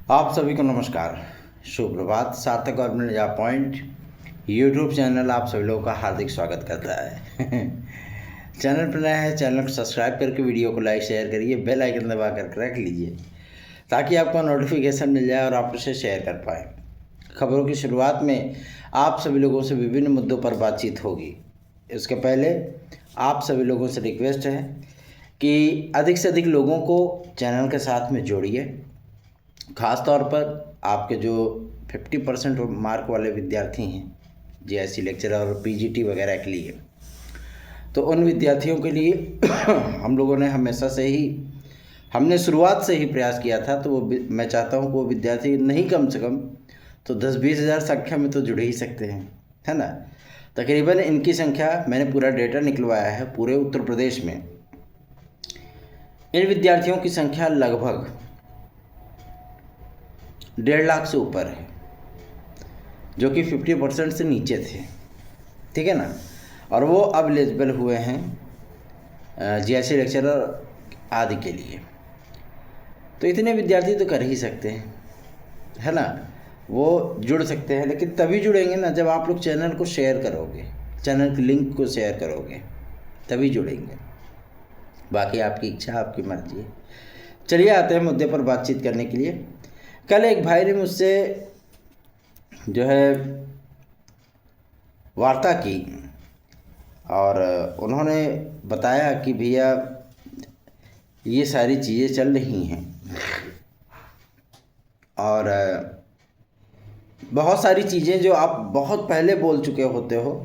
आप सभी को नमस्कार, शुभ प्रभात। सार्थक government job point YouTube channel आप सभी लोगों का हार्दिक स्वागत करता है। चैनल पर नया है, चैनल को सब्सक्राइब करके वीडियो को लाइक शेयर करिए, बेल आइकन दबा कर रख लीजिए ताकि आपको नोटिफिकेशन मिल जाए और आप उसे शेयर कर पाएँ। खबरों की शुरुआत में आप सभी लोगों से विभिन्न मुद्दों पर बातचीत होगी। इसके पहले आप सभी लोगों से रिक्वेस्ट है कि अधिक से अधिक लोगों को चैनल के साथ में जोड़िए। ख़ास तौर पर आपके जो 50% मार्क वाले विद्यार्थी हैं जीआईसी लेक्चरर और पीजीटी वगैरह के लिए, तो उन विद्यार्थियों के लिए हम लोगों ने हमेशा से ही हमने शुरुआत से ही प्रयास किया था। तो वो मैं चाहता हूँ कि वो विद्यार्थी नहीं कम से कम तो 10-20 हज़ार संख्या में तो जुड़ ही सकते हैं, है ना। तकरीबन इनकी संख्या मैंने पूरा डेटा निकलवाया है पूरे उत्तर प्रदेश में। इन विद्यार्थियों की संख्या लगभग 1.5 लाख से ऊपर है, जो कि 50% से नीचे थे, ठीक है ना। और वो अब एलिजिबल हुए हैं जीआईसी लेक्चरर आदि के लिए। तो इतने विद्यार्थी तो कर ही सकते हैं, है ना, वो जुड़ सकते हैं। लेकिन तभी जुड़ेंगे ना जब आप लोग चैनल को शेयर करोगे, चैनल के लिंक को शेयर करोगे, तभी जुड़ेंगे। बाकी आपकी इच्छा, आपकी मर्जी है। चलिए आते हैं मुद्दे पर बातचीत करने के लिए। कल एक भाई ने मुझसे जो है वार्ता की और उन्होंने बताया कि भैया ये सारी चीज़ें चल रही हैं और बहुत सारी चीज़ें जो आप बहुत पहले बोल चुके होते हो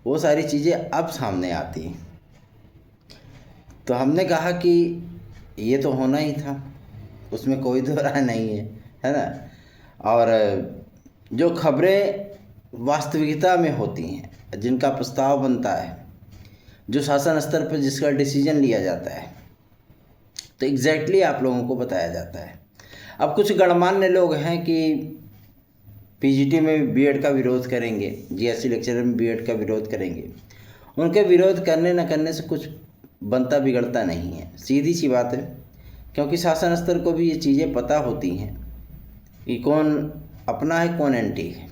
वो सारी चीज़ें अब सामने आती हैं। तो हमने कहा कि ये तो होना ही था, उसमें कोई दो राय नहीं है ना। और जो खबरें वास्तविकता में होती हैं, जिनका प्रस्ताव बनता है, जो शासन स्तर पर जिसका डिसीजन लिया जाता है, तो एग्जैक्टली आप लोगों को बताया जाता है। अब कुछ गणमान्य लोग हैं कि पीजीटी में बीएड का विरोध करेंगे, जीएससी लेक्चरर में बीएड का विरोध करेंगे। उनके विरोध करने न करने से कुछ बनता बिगड़ता नहीं है, सीधी सी बात है। क्योंकि शासन स्तर को भी ये चीज़ें पता होती हैं कि कौन अपना है कौन एंटी है,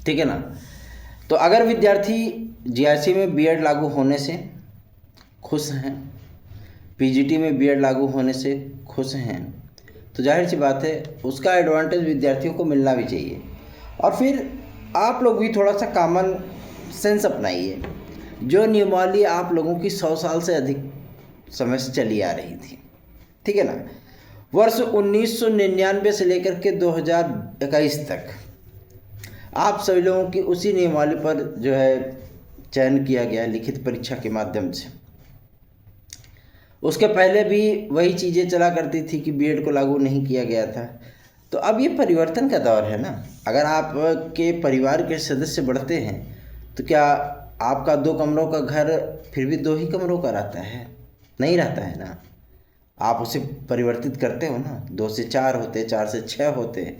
ठीक है ना। तो अगर विद्यार्थी जीआईसी में बीएड लागू होने से खुश हैं, पीजीटी में बीएड लागू होने से खुश हैं, तो जाहिर सी बात है उसका एडवांटेज विद्यार्थियों को मिलना भी चाहिए। और फिर आप लोग भी थोड़ा सा कॉमन सेंस अपनाइए। जो नियमावली आप लोगों की 100 साल से अधिक समय से चली आ रही थी, ठीक है ना। वर्ष 1999 से लेकर के 2021 तक आप सभी लोगों की उसी नियमावली पर जो है चयन किया गया लिखित परीक्षा के माध्यम से। उसके पहले भी वही चीज़ें चला करती थी कि बीएड को लागू नहीं किया गया था। तो अब ये परिवर्तन का दौर है ना। अगर आपके परिवार के सदस्य बढ़ते हैं तो क्या आपका 2 कमरों का घर फिर भी 2 ही कमरों का रहता है? नहीं रहता है ना। आप उसे परिवर्तित करते हो ना, 2 से 4 होते, 4 से 6 होते।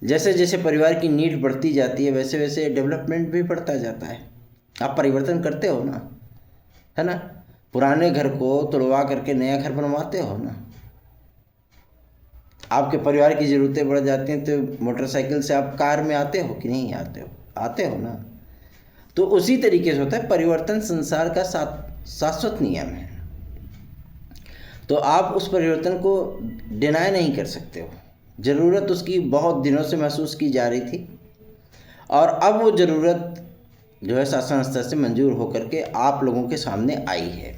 जैसे जैसे परिवार की नीड बढ़ती जाती है वैसे वैसे डेवलपमेंट भी बढ़ता जाता है। आप परिवर्तन करते हो ना, है ना। पुराने घर को तोड़वा करके नया घर बनवाते हो ना। आपके परिवार की ज़रूरतें बढ़ जाती हैं तो मोटरसाइकिल से आप कार में आते हो कि नहीं आते हो? आते हो ना। तो उसी तरीके से होता है, परिवर्तन संसार का शाश्वत नियम है। तो आप उस परिवर्तन को डिनाई नहीं कर सकते हो। ज़रूरत उसकी बहुत दिनों से महसूस की जा रही थी और अब वो ज़रूरत जो है शासन स्तर से मंजूर होकर के आप लोगों के सामने आई है।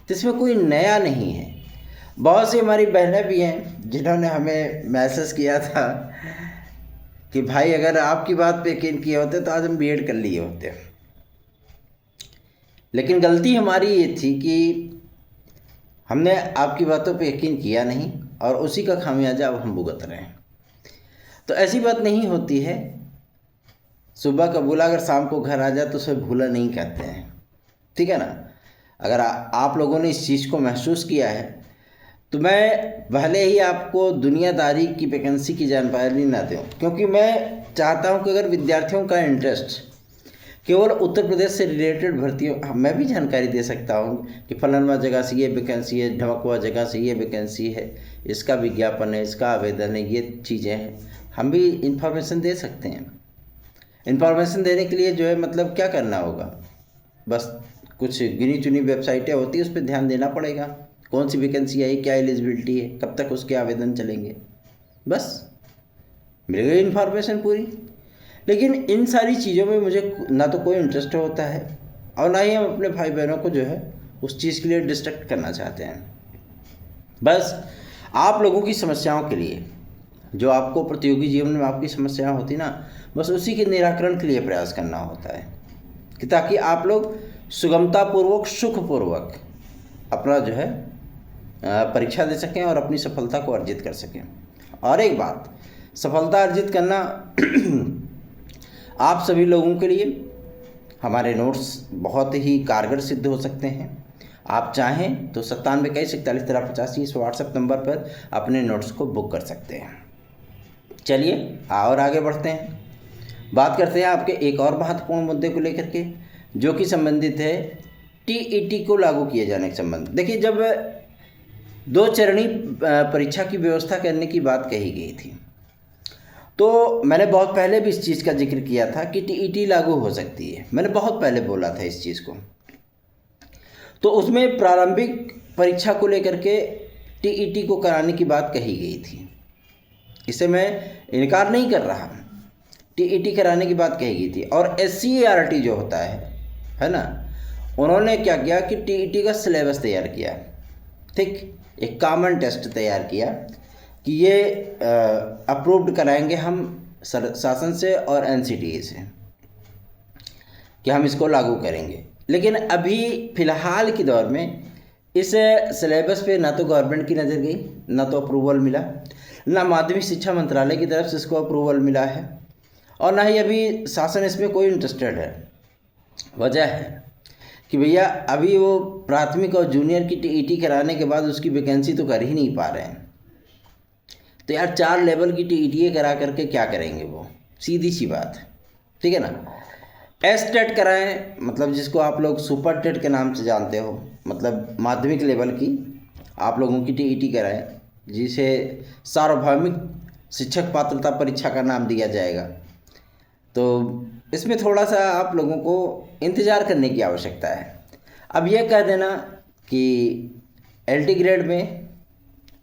तो इसमें कोई नया नहीं है। बहुत सी हमारी बहनें भी हैं जिन्होंने हमें मैसेज किया था कि भाई अगर आपकी बात पे यकीन किए होते तो आज हम बीएड कर लिए होते। लेकिन गलती हमारी ये थी कि हमने आपकी बातों पे यकीन किया नहीं और उसी का खामियाजा अब हम भुगत रहे हैं। तो ऐसी बात नहीं होती है। सुबह का भूला अगर शाम को घर आ जाए तो उसे भूला नहीं कहते हैं, ठीक है ना। अगर आप लोगों ने इस चीज़ को महसूस किया है तो मैं भले ही आपको दुनियादारी की वैकेंसी की जानकारी ना दूँ, क्योंकि मैं चाहता हूँ कि अगर विद्यार्थियों का इंटरेस्ट केवल उत्तर प्रदेश से रिलेटेड भर्तियों मैं भी जानकारी दे सकता हूँ कि फलाना जगह से ये वैकेंसी है, ढमकवा जगह से ये वैकेंसी है, इसका विज्ञापन है, इसका आवेदन है, ये चीज़ें हैं। हम भी इंफॉर्मेशन दे सकते हैं। इंफॉर्मेशन देने के लिए जो है मतलब क्या करना होगा, बस कुछ गिनी चुनी वेबसाइटें होती है, उस पर ध्यान देना पड़ेगा। कौन सी वैकेंसी आई, क्या एलिजिबिलिटी है, कब तक उसके आवेदन चलेंगे, बस मिल गई इन्फॉर्मेशन पूरी। लेकिन इन सारी चीज़ों में मुझे ना तो कोई इंटरेस्ट होता है और ना ही हम अपने भाई बहनों को जो है उस चीज़ के लिए डिस्ट्रैक्ट करना चाहते हैं। बस आप लोगों की समस्याओं के लिए, जो आपको प्रतियोगी जीवन में आपकी समस्याएं होती ना, बस उसी के निराकरण के लिए प्रयास करना होता है कि ताकि आप लोग सुगमतापूर्वक सुखपूर्वक अपना जो है परीक्षा दे सकें और अपनी सफलता को अर्जित कर सकें। और एक बात, सफलता अर्जित करना आप सभी लोगों के लिए हमारे नोट्स बहुत ही कारगर सिद्ध हो सकते हैं। आप चाहें तो 9721411385 इस व्हाट्सएप नंबर पर अपने नोट्स को बुक कर सकते हैं। चलिए और आगे बढ़ते हैं, बात करते हैं आपके एक और महत्वपूर्ण मुद्दे को लेकर के, जो कि संबंधित है टीईटी को लागू किए जाने के संबंध। देखिए, जब 2 चरणीय परीक्षा की व्यवस्था करने की बात कही गई थी तो मैंने बहुत पहले भी इस चीज़ का जिक्र किया था कि टीईटी लागू हो सकती है। मैंने बहुत पहले बोला था इस चीज़ को। तो उसमें प्रारंभिक परीक्षा को लेकर के टीईटी को कराने की बात कही गई थी, इसे मैं इनकार नहीं कर रहा। टीईटी कराने की बात कही गई थी और एससीईआरटी जो होता है ना, उन्होंने क्या किया कि टीईटी का सिलेबस तैयार किया, ठीक, एक कॉमन टेस्ट तैयार किया कि ये अप्रूव्ड कराएंगे हम शासन से और एनसीटीई से कि हम इसको लागू करेंगे। लेकिन अभी फ़िलहाल के दौर में इस सिलेबस पे ना तो गवर्नमेंट की नज़र गई, ना तो अप्रूवल मिला, ना माध्यमिक शिक्षा मंत्रालय की तरफ से इसको अप्रूवल मिला है और ना ही अभी शासन इसमें कोई इंटरेस्टेड है। वजह है कि भैया अभी वो प्राथमिक और जूनियर की टीईटी कराने के बाद उसकी वैकेंसी तो कर ही नहीं पा रहे हैं। तो यार 4 लेवल की टीईटी करा करके क्या करेंगे वो, सीधी सी बात है, ठीक है ना। एस टेट कराएँ, मतलब जिसको आप लोग सुपर टेट के नाम से जानते हो, मतलब माध्यमिक लेवल की आप लोगों की टीईटी कराएँ, जिसे सार्वभौमिक शिक्षक पात्रता परीक्षा का नाम दिया जाएगा। तो इसमें थोड़ा सा आप लोगों को इंतज़ार करने की आवश्यकता है। अब यह कह देना कि एलटी ग्रेड में,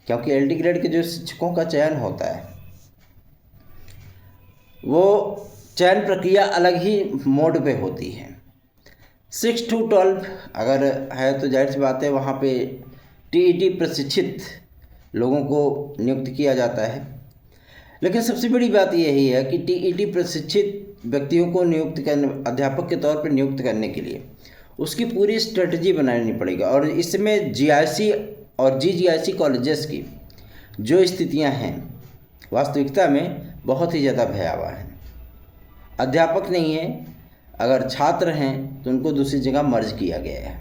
क्योंकि एलटी ग्रेड के जो शिक्षकों का चयन होता है वो चयन प्रक्रिया अलग ही मोड पे होती है। 6 to 12 अगर है तो जाहिर सी बात है वहाँ पे टीईटी प्रशिक्षित लोगों को नियुक्त किया जाता है। लेकिन सबसे बड़ी बात यही है कि टीईटी प्रशिक्षित व्यक्तियों को नियुक्त करने, अध्यापक के तौर पर नियुक्त करने के लिए उसकी पूरी स्ट्रेटजी बनानी पड़ेगी। और इसमें जीआईसी और जीजीआईसी कॉलेजेस की जो स्थितियां हैं वास्तविकता में बहुत ही ज़्यादा भयावह हैं। अध्यापक नहीं है, अगर छात्र हैं तो उनको दूसरी जगह मर्ज किया गया है।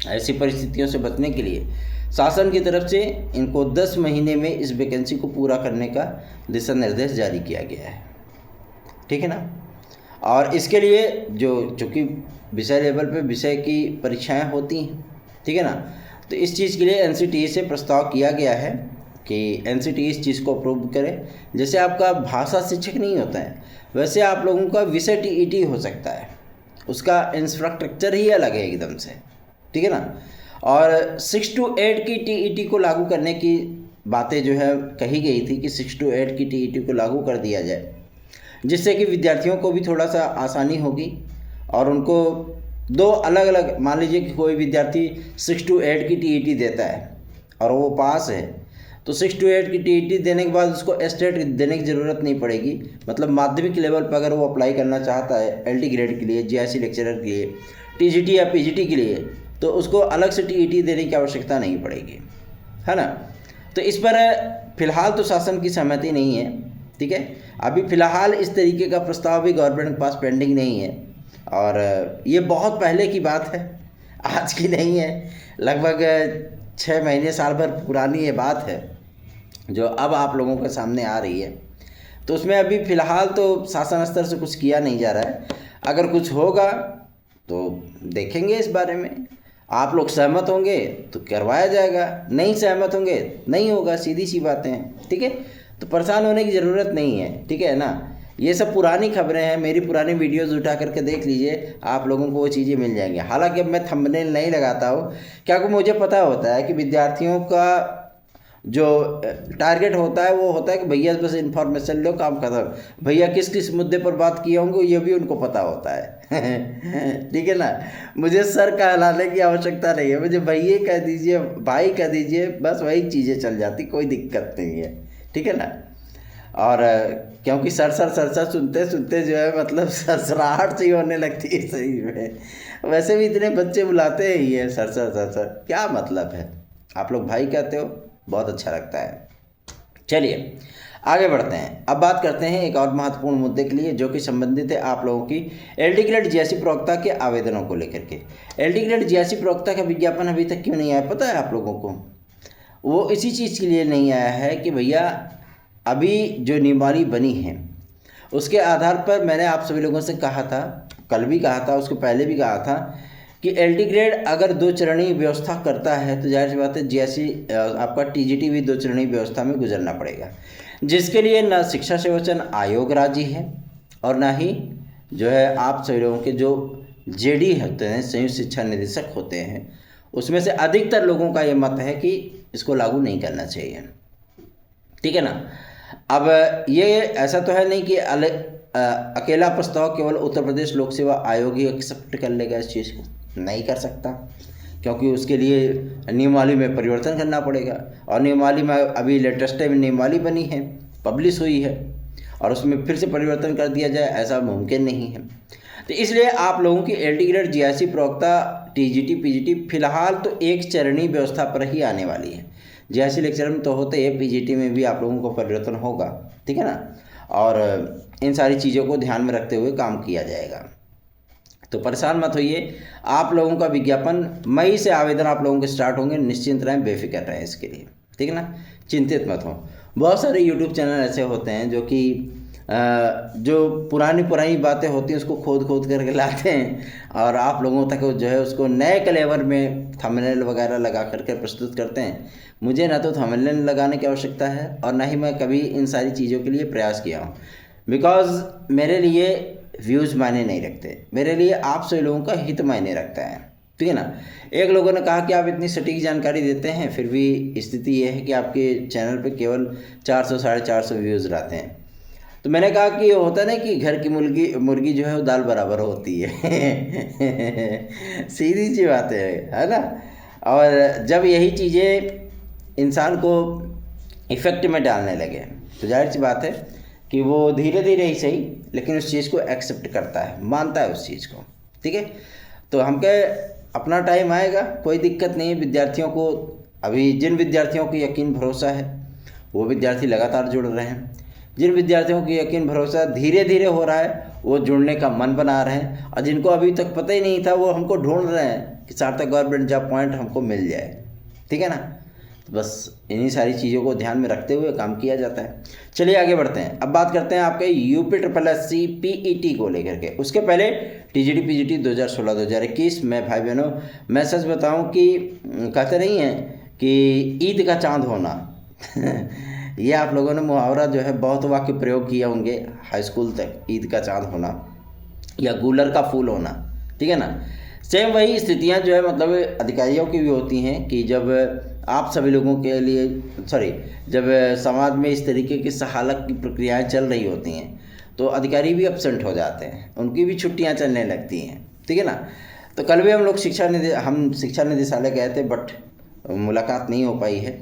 ऐसी परिस्थितियों से बचने के लिए शासन की तरफ से इनको 10 महीने में इस वैकेंसी को पूरा करने का दिशा निर्देश जारी किया गया है, ठीक है ना। और इसके लिए जो चूँकि विषय लेवल पे विषय की परीक्षाएं होती हैं, ठीक है ना, तो इस चीज़ के लिए एनसीटीई से प्रस्ताव किया गया है कि एनसीटीई इस चीज़ को अप्रूव करे। जैसे आपका भाषा शिक्षक नहीं होता है, वैसे आप लोगों का विषय टीईटी हो सकता है, उसका इंफ्रास्ट्रक्चर ही अलग है एकदम से, ठीक है ना। और 6 to 8 की टीईटी को लागू करने की बातें जो है कही गई थी कि 6 to 8 की टीईटी को लागू कर दिया जाए, जिससे कि विद्यार्थियों को भी थोड़ा सा आसानी होगी और उनको 2 अलग अलग, मान लीजिए कि कोई विद्यार्थी 6 to 8 की टीईटी देता है और वो पास है, तो 6 to 8 की टीईटी देने के बाद उसको एस्टेट देने की ज़रूरत नहीं पड़ेगी। मतलब माध्यमिक लेवल पर अगर वो अप्लाई करना चाहता है एलटी ग्रेड के लिए, जीआईसी लेक्चरर के लिए, टीजीटी या पीजीटी के लिए, तो उसको अलग से टीईटी देने की आवश्यकता नहीं पड़ेगी, है ना। तो इस पर फ़िलहाल तो शासन की सहमति नहीं है, ठीक है। अभी फ़िलहाल इस तरीके का प्रस्ताव भी गवर्नमेंट के पास पेंडिंग नहीं है और ये बहुत पहले की बात है, आज की नहीं है। लगभग 6 महीने साल भर पुरानी ये बात है जो अब आप लोगों के सामने आ रही है। तो उसमें अभी फ़िलहाल तो शासन स्तर से कुछ किया नहीं जा रहा है। अगर कुछ होगा तो देखेंगे इस बारे में, आप लोग सहमत होंगे तो करवाया जाएगा, नहीं सहमत होंगे नहीं होगा, सीधी सी बातें हैं, ठीक है। तो परेशान होने की ज़रूरत नहीं है, ठीक है ना। ये सब पुरानी खबरें हैं, मेरी पुरानी वीडियोज़ उठा करके देख लीजिए, आप लोगों को वो चीज़ें मिल जाएंगी। हालांकि अब मैं थंबनेल नहीं लगाता हूँ, क्योंकि मुझे पता होता है कि विद्यार्थियों का जो टारगेट होता है वो होता है कि भैया बस इन्फॉर्मेशन लो, काम खत्म। भैया किस किस मुद्दे पर बात किए होंगे ये भी उनको पता होता है ठीक है ना। मुझे सर कहलाने की आवश्यकता नहीं है, मुझे भैया कह दीजिए, भाई कह दीजिए, बस वही चीज़ें चल जाती, कोई दिक्कत नहीं है, ठीक है ना। और क्योंकि सर सुनते सुनते जो है मतलब सरसराहट सी होने लगती है सही में। वैसे भी इतने बच्चे बुलाते हैं ये सर, क्या मतलब है। आप लोग भाई कहते हो, बहुत अच्छा लगता है। चलिए आगे बढ़ते हैं। अब बात करते हैं एक और महत्वपूर्ण मुद्दे के लिए, जो कि संबंधित है आप लोगों की एलडी ग्रेड जीएससी प्रवक्ता के आवेदनों को लेकर के। एलडी ग्रेड जीएससी प्रवक्ता का विज्ञापन अभी तक क्यों नहीं आया पता है आप लोगों को? वो इसी चीज़ के लिए नहीं आया है कि भैया अभी जो नियमावली बनी है उसके आधार पर मैंने आप सभी लोगों से कहा था, कल भी कहा था, उसके पहले भी कहा था कि एलडी ग्रेड अगर 2 चरणीय व्यवस्था करता है तो जाहिर सी बात है जीएससी आपका टीजीटी भी 2 चरणीय व्यवस्था में गुजरना पड़ेगा, जिसके लिए न शिक्षा सेवाचयन आयोग राजी है और ना ही जो है आप सभी लोगों के जो जेडी होते हैं, संयुक्त शिक्षा निदेशक होते हैं, उसमें से अधिकतर लोगों का ये मत है कि इसको लागू नहीं करना चाहिए, ठीक है ना। अब ये ऐसा तो है नहीं कि अकेला प्रस्ताव केवल उत्तर प्रदेश लोक सेवा आयोग ही एक्सेप्ट कर लेगा इस चीज़ को, नहीं कर सकता, क्योंकि उसके लिए नियमावली में परिवर्तन करना पड़ेगा। और नियमावली में अभी लेटेस्ट में नियमावली बनी है, पब्लिश हुई है, और उसमें फिर से परिवर्तन कर दिया जाए ऐसा मुमकिन नहीं है। तो इसलिए आप लोगों की एलडी ग्रेड जीएससी प्रवक्ता टीजीटी पीजीटी फिलहाल तो 1 चरणीय व्यवस्था पर ही आने वाली है। जीएससी लेक्चर में तो होते हैं, पीजीटी में भी आप लोगों को परिवर्तन होगा, ठीक है ना। और इन सारी चीज़ों को ध्यान में रखते हुए काम किया जाएगा, तो परेशान मत होइए। आप लोगों का विज्ञापन मई से आवेदन आप लोगों के स्टार्ट होंगे, निश्चिंत रहें, बेफिक्र रहें इसके लिए, ठीक है ना, चिंतित मत हो। बहुत सारे यूट्यूब चैनल ऐसे होते हैं जो कि जो पुरानी बातें होती हैं उसको खोद करके लाते हैं और आप लोगों तक जो है उसको नए कलेवर में थंबनेल वगैरह लगा करके प्रस्तुत करते हैं। मुझे ना तो थंबनेल लगाने की आवश्यकता है और ना ही मैं कभी इन सारी चीज़ों के लिए प्रयास किया हूँ, बिकॉज़ मेरे लिए व्यूज़ मायने नहीं रखते, मेरे लिए आप सभी लोगों का हित मायने रखता है, ठीक है ना। एक लोगों ने कहा कि आप इतनी सटीक जानकारी देते हैं, फिर भी स्थिति ये है कि आपके चैनल पे केवल 400 450 व्यूज़ रहते हैं। तो मैंने कहा कि होता है ना कि घर की मुर्गी जो है वो दाल बराबर होती है सीधी सी बात है ना। और जब यही चीज़ें इंसान को इफ़ेक्ट में डालने लगे तो जाहिर सी बात है कि वो धीरे धीरे ही सही लेकिन उस चीज़ को एक्सेप्ट करता है, मानता है उस चीज़ को, ठीक है। तो हम कहे अपना टाइम आएगा, कोई दिक्कत नहीं है। विद्यार्थियों को अभी जिन विद्यार्थियों को यकीन भरोसा है वो विद्यार्थी लगातार जुड़ रहे हैं, जिन विद्यार्थियों को यकीन भरोसा धीरे धीरे हो रहा है वो जुड़ने का मन बना रहे हैं, और जिनको अभी तक पता ही नहीं था वो हमको ढूंढ रहे हैं कि सार्थक गवर्नमेंट जॉब पॉइंट हमको मिल जाए, ठीक है ना। तो बस इन्हीं सारी चीज़ों को ध्यान में रखते हुए काम किया जाता है। चलिए आगे बढ़ते हैं। अब बात करते हैं आपके यूपी SSSC PET को लेकर के। उसके पहले टीजीटी पीजीटी 2016-2021 में भाई बहनों मैं सच बताऊं कि कहते नहीं हैं कि ईद का चांद होना ये आप लोगों ने मुहावरा जो है बहुत वाक्य प्रयोग किए होंगे हाई स्कूल तक, ईद का चांद होना या गूलर का फूल होना, ठीक है ना। सेम वही स्थितियां जो है मतलब अधिकारियों की भी होती हैं कि जब आप सभी लोगों के लिए जब समाज में इस तरीके की सहालक की प्रक्रियाएं चल रही होती हैं तो अधिकारी भी एब्सेंट हो जाते हैं, उनकी भी छुट्टियां चलने लगती हैं, ठीक है ना। तो कल भी हम लोग शिक्षा निदेशालय गए थे बट मुलाकात नहीं हो पाई है,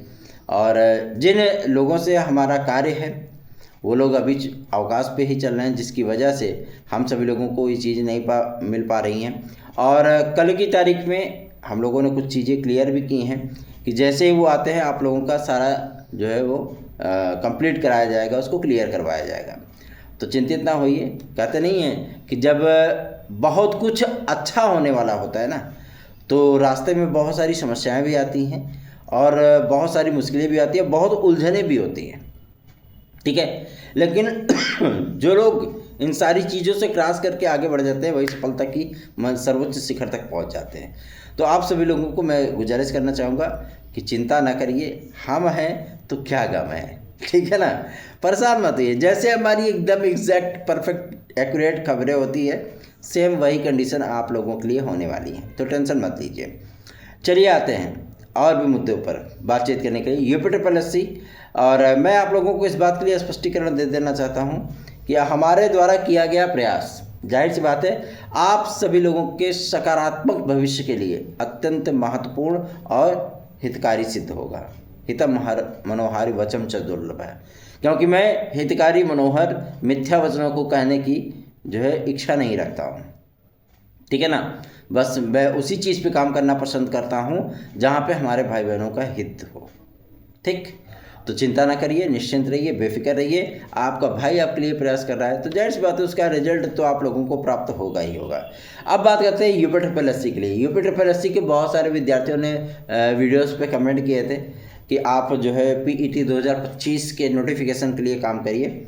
और जिन लोगों से हमारा कार्य है वो लोग अभी अवकाश पे ही चल रहे हैं, जिसकी वजह से हम सभी लोगों को ये चीज़ नहीं मिल पा रही हैं। और कल की तारीख में हम लोगों ने कुछ चीज़ें क्लियर भी की हैं कि जैसे ही वो आते हैं आप लोगों का सारा जो है वो कंप्लीट कराया जाएगा, उसको क्लियर करवाया जाएगा। तो चिंतित ना होइए। कहते नहीं हैं कि जब बहुत कुछ अच्छा होने वाला होता है ना तो रास्ते में बहुत सारी समस्याएं भी आती हैं और बहुत सारी मुश्किलें भी आती हैं, बहुत उलझनें भी होती हैं, ठीक है। लेकिन जो लोग इन सारी चीज़ों से क्रॉस करके आगे बढ़ जाते हैं, वही सफलता की सर्वोच्च शिखर तक पहुंच जाते हैं। तो आप सभी लोगों को मैं गुजारिश करना चाहूँगा कि चिंता ना करिए, हम हैं तो क्या गम है, ठीक है ना। परेशान मत होइए, जैसे हमारी एकदम एग्जैक्ट परफेक्ट एक्यूरेट खबरें होती है, सेम वही कंडीशन आप लोगों के लिए होने वाली है, तो टेंशन मत लीजिए। चलिए आते हैं और भी मुद्दों पर बातचीत करने के लिए UP-SSC। और मैं आप लोगों को इस बात के लिए स्पष्टीकरण दे देना चाहता हूं कि हमारे द्वारा किया गया प्रयास, जाहिर सी बात है, आप सभी लोगों के सकारात्मक भविष्य के लिए अत्यंत महत्वपूर्ण और हितकारी सिद्ध होगा। हितम मनोहारी वचम च दुर्लभ है, क्योंकि मैं हितकारी मनोहर मिथ्या वचनों को कहने की जो है इच्छा नहीं रखता हूँ, ठीक है ना। बस मैं उसी चीज़ पे काम करना पसंद करता हूँ जहाँ पे हमारे भाई बहनों का हित हो, ठीक। तो चिंता ना करिए, निश्चिंत रहिए, बेफिक्र रहिए। आपका भाई आपके लिए प्रयास कर रहा है, तो जाहिर सी बात है उसका रिजल्ट तो आप लोगों को प्राप्त होगा ही होगा। अब बात करते हैं UP-SSC के लिए। UP-SSC के बहुत सारे विद्यार्थियों ने वीडियोस पे कमेंट किए थे कि आप जो है PET 2025 के नोटिफिकेशन के लिए काम करिए,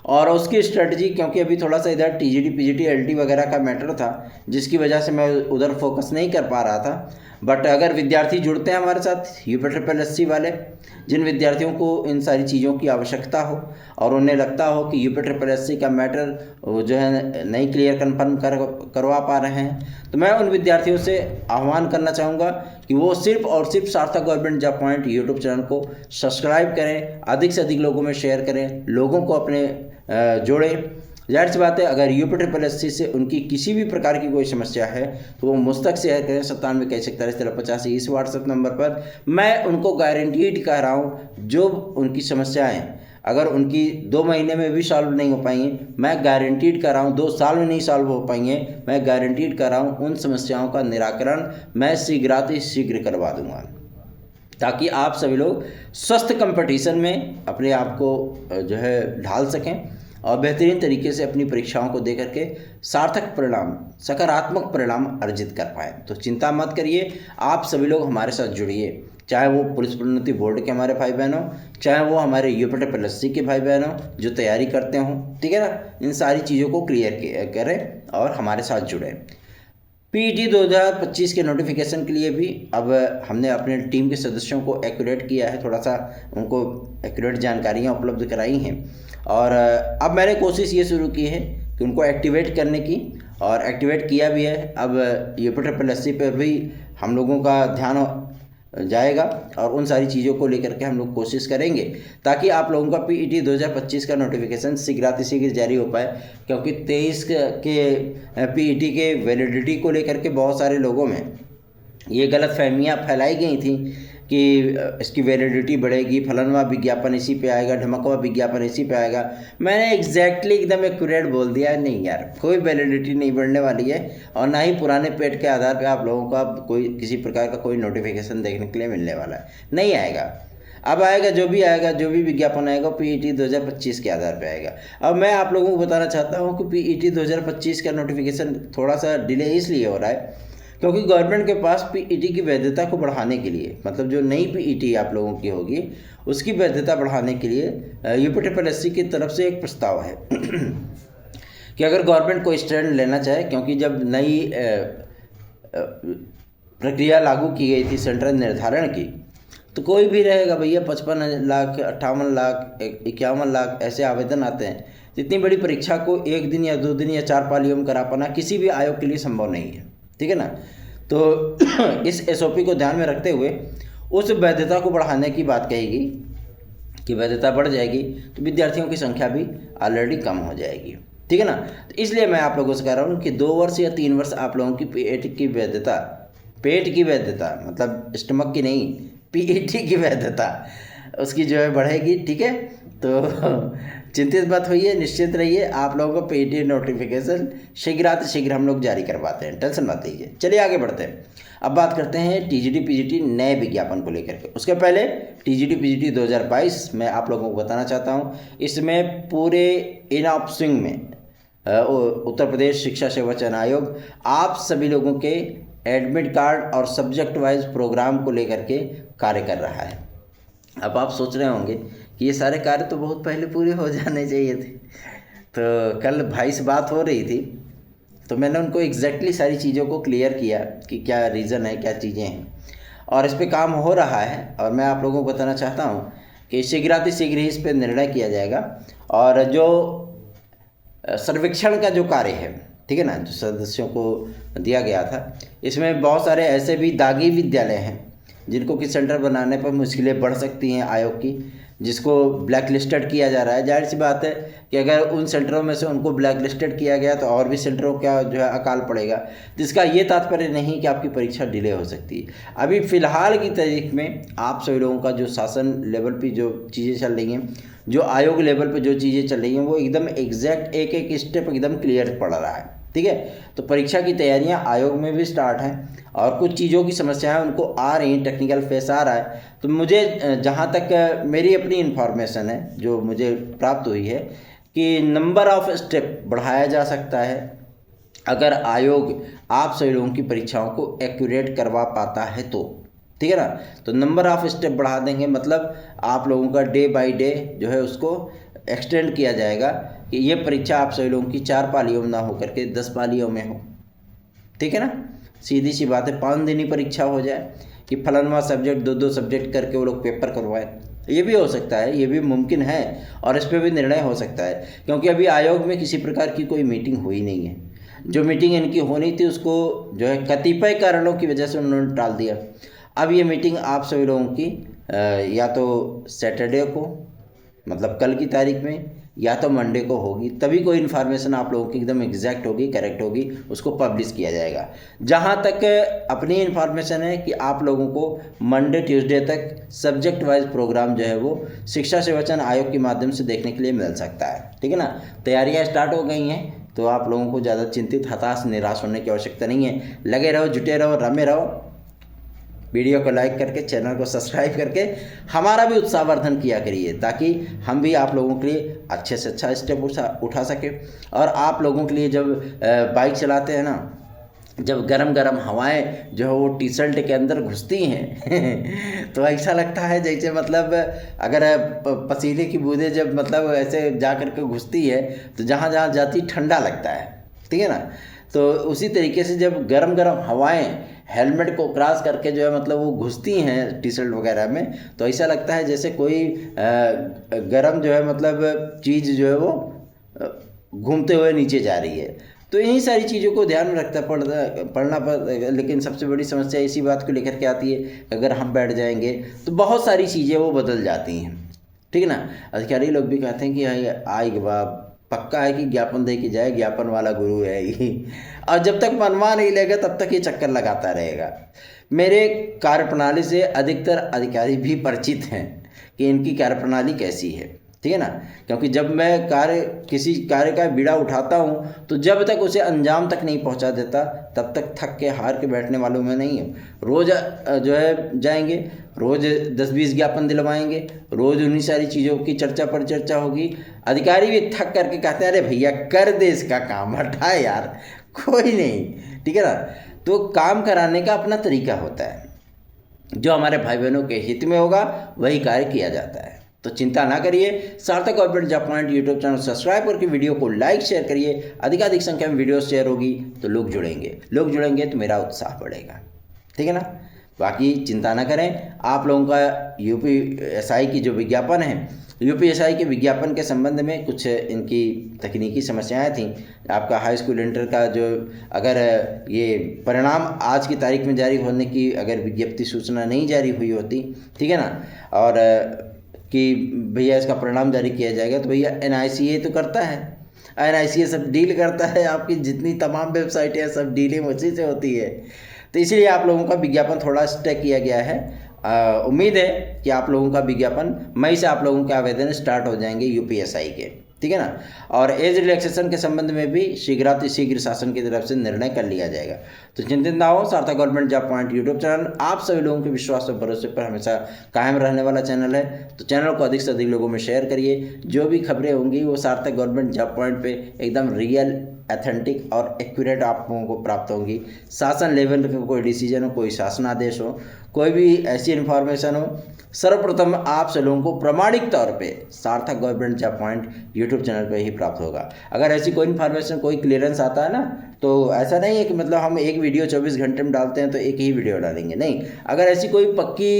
और उसकी स्ट्रेटजी, क्योंकि अभी थोड़ा सा इधर TGT PGT LT वगैरह का मैटर था, जिसकी वजह से मैं उधर फोकस नहीं कर पा रहा था। बट अगर विद्यार्थी जुड़ते हैं हमारे साथ UP-SSC वाले, जिन विद्यार्थियों को इन सारी चीज़ों की आवश्यकता हो और उन्हें लगता हो कि UP-SSC का मैटर जो है नहीं क्लियर कन्फर्म करवा पा रहे हैं, तो मैं उन विद्यार्थियों से आह्वान करना चाहूँगा कि वो सिर्फ और सिर्फ सार्थक government job point YouTube channel को सब्सक्राइब करें, अधिक से अधिक लोगों में शेयर करें, लोगों को अपने जोड़ें। जाहिर सी बात है, अगर UP-SSC से उनकी किसी भी प्रकार की कोई समस्या है तो वो मुझ तक शेयर करें 97 इस व्हाट्सएप नंबर पर। मैं उनको गारंटीड कह रहा हूँ, जो उनकी समस्याएं अगर उनकी 2 महीने में भी सॉल्व नहीं हो पाएंगी, मैं गारंटीड कर रहा हूँ 2 साल में नहीं सॉल्व हो पाएंगे, मैं गारंटीड कर रहा हूँ उन समस्याओं का निराकरण मैं शीघ्र करवा दूँगा, ताकि आप सभी लोग स्वस्थ कंपटीशन में अपने आप को जो है ढाल सकें और बेहतरीन तरीके से अपनी परीक्षाओं को दे करके सार्थक परिणाम, सकारात्मक परिणाम अर्जित कर पाएँ। तो चिंता मत करिए, आप सभी लोग हमारे साथ जुड़िए, चाहे वो पुलिस प्रोन्नति बोर्ड के हमारे भाई बहन हो, चाहे वो हमारे UP-SSC के भाई बहन हो जो तैयारी करते हों, ठीक है ना। इन सारी चीज़ों को क्लियर करें और हमारे साथ जुड़ें। PET 2025 के नोटिफिकेशन के लिए भी अब हमने अपने टीम के सदस्यों को एक्यूरेट किया है, थोड़ा सा उनको एक्यूरेट जानकारियाँ उपलब्ध कराई हैं, और अब मैंने कोशिश ये शुरू की है कि उनको एक्टिवेट करने की, और एक्टिवेट किया भी है। अब UP-SSC पर भी हम लोगों का ध्यान जाएगा और उन सारी चीज़ों को लेकर के हम लोग कोशिश करेंगे ताकि आप लोगों का PET 2025 का नोटिफिकेशन शीघ्र जारी हो पाए, क्योंकि 23 के PET के वैलिडिटी को लेकर के बहुत सारे लोगों में ये गलत फहमियाँ फैलाई गई थी कि इसकी वैलिडिटी बढ़ेगी, फलानवा विज्ञापन इसी पे आएगा, ढमकवा विज्ञापन इसी पे आएगा। मैंने एग्जैक्टली एकदम एक्यूरेट बोल दिया, नहीं यार, कोई वैलिडिटी नहीं बढ़ने वाली है, और ना ही पुराने पेड के आधार पे आप लोगों का कोई किसी प्रकार का कोई नोटिफिकेशन देखने के लिए मिलने वाला है, नहीं आएगा। अब आएगा, जो भी विज्ञापन आएगा PET 2025 के आधार पे आएगा। अब मैं आप लोगों को बताना चाहता हूँ कि PET 2025 का नोटिफिकेशन थोड़ा सा डिले इसलिए हो रहा है क्योंकि गवर्नमेंट के पास PET की वैधता को बढ़ाने के लिए, मतलब जो नई PET आप लोगों की होगी उसकी वैधता बढ़ाने के लिए UP-SSC की तरफ से एक प्रस्ताव है कि अगर गवर्नमेंट कोई स्टैंड लेना चाहे, क्योंकि जब नई प्रक्रिया लागू की गई थी सेंट्रल निर्धारण की, तो कोई भी रहेगा भैया 55 लाख, 58 लाख, 51 लाख ऐसे आवेदन आते हैं। इतनी बड़ी परीक्षा को 1 दिन या 2 दिन या 4 पालियों में करा पाना किसी भी आयोग के लिए संभव नहीं है, ठीक है ना। तो इस SOP को ध्यान में रखते हुए उस वैधता को बढ़ाने की बात कहेगी कि वैधता बढ़ जाएगी तो विद्यार्थियों की संख्या भी ऑलरेडी कम हो जाएगी, ठीक है ना। तो इसलिए मैं आप लोगों से कह रहा हूँ कि 2 वर्ष या 3 वर्ष आप लोगों की पेट की वैधता मतलब स्टमक की नहीं, PET की वैधता उसकी जो है बढ़ेगी, ठीक है। तो चिंतित मत होइए, निश्चित रहिए, आप लोगों को PET नोटिफिकेशन शीघ्र हम लोग जारी करवाते हैं, टेंशन मत लीजिए। चलिए आगे बढ़ते हैं। अब बात करते हैं TGT PGT नए विज्ञापन को लेकर के। उसके पहले TGT PGT 2022 मैं आप लोगों को बताना चाहता हूँ, इसमें पूरे इन ऑफ स्विंग में उत्तर प्रदेश शिक्षा सेवा चयन आयोग आप सभी लोगों के एडमिट कार्ड और सब्जेक्ट वाइज प्रोग्राम को लेकर के कार्य कर रहा है। अब आप सोच रहे होंगे कि ये सारे कार्य तो बहुत पहले पूरे हो जाने चाहिए थे, तो कल भाई से बात हो रही थी, तो मैंने उनको एग्जैक्टली सारी चीज़ों को क्लियर किया कि क्या रीज़न है, क्या चीज़ें हैं, और इस पे काम हो रहा है। और मैं आप लोगों को बताना चाहता हूँ कि शीघ्र ही इस पर निर्णय किया जाएगा। और जो सर्वेक्षण का जो कार्य है, ठीक है ना, जो सदस्यों को दिया गया था, इसमें बहुत सारे ऐसे भी दागी विद्यालय हैं जिनको कि सेंटर बनाने पर मुश्किलें बढ़ सकती हैं आयोग की, जिसको ब्लैक लिस्टेड किया जा रहा है। जाहिर सी बात है कि अगर उन सेंटरों में से उनको ब्लैक लिस्टेड किया गया तो और भी सेंटरों का जो है अकाल पड़ेगा, जिसका ये तात्पर्य नहीं कि आपकी परीक्षा डिले हो सकती है। अभी फ़िलहाल की तारीख में आप सभी लोगों का जो शासन लेवल पे जो चीज़ें चल रही हैं, जो आयोग लेवल पे जो चीज़ें चल रही हैं, वो एकदम एग्जैक्ट एक एक स्टेप एकदम क्लियर पड़ रहा है, ठीक है। तो परीक्षा की तैयारियां आयोग में भी स्टार्ट हैं और कुछ चीज़ों की समस्याएं उनको आ रही हैं, टेक्निकल फेस आ रहा है। तो मुझे जहां तक मेरी अपनी इन्फॉर्मेशन है जो मुझे प्राप्त हुई है कि नंबर ऑफ स्टेप बढ़ाया जा सकता है अगर आयोग आप सभी लोगों की परीक्षाओं को एक्यूरेट करवा पाता है तो, ठीक है ना। तो नंबर ऑफ स्टेप बढ़ा देंगे, मतलब आप लोगों का डे बाय डे जो है उसको एक्सटेंड किया जाएगा कि ये परीक्षा आप सभी लोगों की 4 पालियों में ना हो करके 10 पालियों में हो, ठीक है ना। सीधी सी बात है, 5 दिन ही परीक्षा हो जाए कि फलानवा सब्जेक्ट 2-2 सब्जेक्ट करके वो लोग पेपर करवाएं, ये भी हो सकता है, ये भी मुमकिन है और इस पर भी निर्णय हो सकता है। क्योंकि अभी आयोग में किसी प्रकार की कोई मीटिंग हुई नहीं है। जो मीटिंग इनकी होनी थी उसको जो है कतिपय कारणों की वजह से उन्होंने टाल दिया। अब ये मीटिंग आप सभी लोगों की या तो सैटरडे को, मतलब कल की तारीख में, या तो मंडे को होगी, तभी कोई इन्फॉर्मेशन आप लोगों की एकदम एग्जैक्ट होगी, करेक्ट होगी, उसको पब्लिश किया जाएगा। जहाँ तक अपनी इन्फॉर्मेशन है कि आप लोगों को मंडे ट्यूसडे तक सब्जेक्ट वाइज प्रोग्राम जो है वो शिक्षा सेवाचयन आयोग के माध्यम से देखने के लिए मिल सकता है, ठीक है ना। तैयारियाँ स्टार्ट हो गई हैं, तो आप लोगों को ज़्यादा चिंतित, हताश, निराश होने की आवश्यकता नहीं है। लगे रहो, जुटे रहो, रमे रहो, वीडियो को लाइक करके, चैनल को सब्सक्राइब करके हमारा भी उत्साहवर्धन किया करिए, ताकि हम भी आप लोगों के लिए अच्छे से अच्छा स्टेप उठा सके। और आप लोगों के लिए जब बाइक चलाते हैं ना, जब गरम गरम हवाएं जो है वो टी शर्ट के अंदर घुसती हैं तो ऐसा लगता है जैसे मतलब अगर पसीने की बूंदें जब मतलब ऐसे जा कर के घुसती है तो जहाँ जहाँ जाती ठंडा लगता है, ठीक है ना। तो उसी तरीके से जब गरम गरम हवाएं हेलमेट को क्रॉस करके जो है मतलब वो घुसती हैं टी शर्ट वगैरह में, तो ऐसा लगता है जैसे कोई गरम जो है मतलब चीज़ जो है वो घूमते हुए नीचे जा रही है। तो इन्हीं सारी चीज़ों को ध्यान में रखता पढ़ना पड़। लेकिन सबसे बड़ी समस्या इसी बात को लेकर के आती है, अगर हम बैठ जाएंगे तो बहुत सारी चीज़ें वो बदल जाती हैं, ठीक है ना। अधिकारी लोग भी कहते हैं कि आएगी बाप, पक्का है कि ज्ञापन दे के जाए, ज्ञापन वाला गुरु है ही। और जब तक मनवा नहीं लेगा तब तक ये चक्कर लगाता रहेगा। मेरे कार्यप्रणाली से अधिकतर अधिकारी भी परिचित हैं कि इनकी कार्यप्रणाली कैसी है, ठीक है ना। क्योंकि जब मैं किसी कार्य का बीड़ा उठाता हूँ तो जब तक उसे अंजाम तक नहीं पहुँचा देता तब तक थक के हार के बैठने वालों में नहीं हूँ। रोज़ जो है जाएंगे, रोज़ 10-20 ज्ञापन दिलवाएंगे, रोज़ उन्हीं सारी चीज़ों की चर्चा पर चर्चा होगी। अधिकारी भी थक करके कहते हैं अरे भैया कर दे इसका काम, हटा यार, कोई नहीं, ठीक है ना। तो काम कराने का अपना तरीका होता है, जो हमारे भाई बहनों के हित में होगा वही कार्य किया जाता है। तो चिंता ना करिए, सार्थक corporate job point YouTube channel subscribe करके वीडियो को लाइक शेयर करिए। अधिकाधिक संख्या में वीडियो शेयर होगी तो लोग जुड़ेंगे तो मेरा उत्साह बढ़ेगा, ठीक है ना। बाकी चिंता ना करें, आप लोगों का यूपीएसआई की जो विज्ञापन है, यूपीएसआई के विज्ञापन के संबंध में कुछ इनकी तकनीकी समस्याएं थीं। आपका हाई स्कूल इंटर का जो अगर ये परिणाम आज की तारीख में जारी होने की अगर विज्ञप्ति सूचना नहीं जारी हुई होती, ठीक है ना, और कि भैया इसका परिणाम जारी किया जाएगा, तो भैया NICA तो करता है, NICA सब डील करता है, आपकी जितनी तमाम वेबसाइटें हैं सब डीलिंग उसी से होती है। तो इसलिए आप लोगों का विज्ञापन थोड़ा स्टे किया गया है। उम्मीद है कि आप लोगों का विज्ञापन मई से आप लोगों के आवेदन स्टार्ट हो जाएंगे यूपीएसआई के, ठीक है ना। और एज रिलैक्सेशन के संबंध में भी शीघ्र शासन की तरफ से निर्णय कर लिया जाएगा। तो चिंतित ना हो, सार्थक government job point YouTube channel आप सभी लोगों के विश्वास और भरोसे पर हमेशा कायम रहने वाला चैनल है। तो चैनल को अधिक से अधिक लोगों में शेयर करिए। जो भी खबरें होंगी वो सार्थक गवर्नमेंट जॉब पॉइंट पे एकदम रियल, ऑथेंटिक और एक्यूरेट आप लोगों को प्राप्त होंगी। शासन लेवल का कोई डिसीजन हो, कोई शासनादेश हो, कोई भी ऐसी इन्फॉर्मेशन हो, सर्वप्रथम आप सब लोगों को प्रामाणिक तौर पे सार्थक government job point YouTube channel पे ही प्राप्त होगा। अगर ऐसी कोई इन्फॉर्मेशन, कोई क्लियरेंस आता है ना, तो ऐसा नहीं है कि मतलब हम एक वीडियो 24 घंटे में डालते हैं तो एक ही वीडियो डालेंगे, नहीं। अगर ऐसी कोई पक्की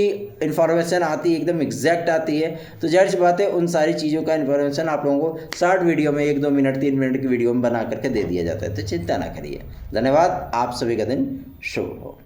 इन्फॉर्मेशन आती है, एकदम एग्जैक्ट आती है, तो जाहिर सी बात है उन सारी चीज़ों का इन्फॉर्मेशन आप लोगों को शॉर्ट वीडियो में 1-2 मिनट 3 मिनट की वीडियो में बना करके दे दिया जाता है। तो चिंता ना करिए। धन्यवाद। आप सभी का दिन शुभ हो।